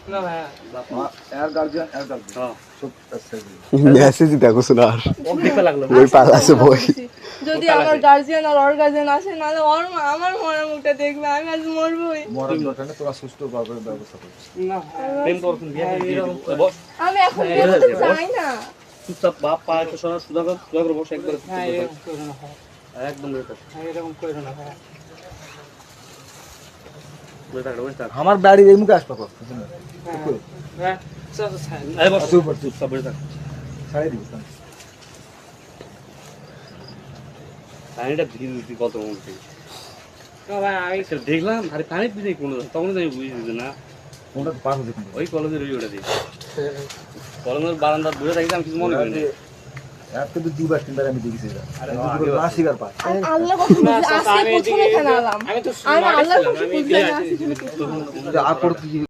না ভাই এর গার্জিয়ান হ্যাঁ সব আছে মেসেজ দেখো শোনার ও দেখতে লাগলো ওই পাগলা আছে বই যদি আমার গার্জিয়ান আর ওর গার্জিয়ান আসে নাহলে ওর আমার মরার মুখটা দেখবে আমি আজ মরবই মরার দরকার নেই তোরা সুস্থ ভাবে ব্যবস্থা করিস না প্রেম করছেন বিয়ে দিয়ে বস আমি এখন বিয়ে করতে চাই না চুপচাপ বাপ পা একটা শোনা সুদা করে বসে একবার হ্যাঁ এরকম করো না ভাই একদম এরকম করো না ভাই বসে থাক আমার বাড়ির এই মুখে আসবা কর হ্যাঁ চল আরে বস চুপ কর, চুপচাপ বসে থাক ছাড়াই দিবি পানিটা ধীরে ধীরে কত মধ্যে ভাই আমি দেখলাম আরে পানি পিছিয়ে কোনো তখন আমি বুঝেছি না কোনটা পার হতে পারে ওই কলেজের ওই ওটা দিয়ে কলেজের বারান্দা বসে থাকি আমি কিছু মনে করি না এত তো দুবার তিনবার আমি দেখেছি এটা না শিকার পায় আল্লাহ কসম আসলে প্রথমে কেন আলাম আমি তো আমি আল্লাহর কসম আমি বুঝলাম না আর করতে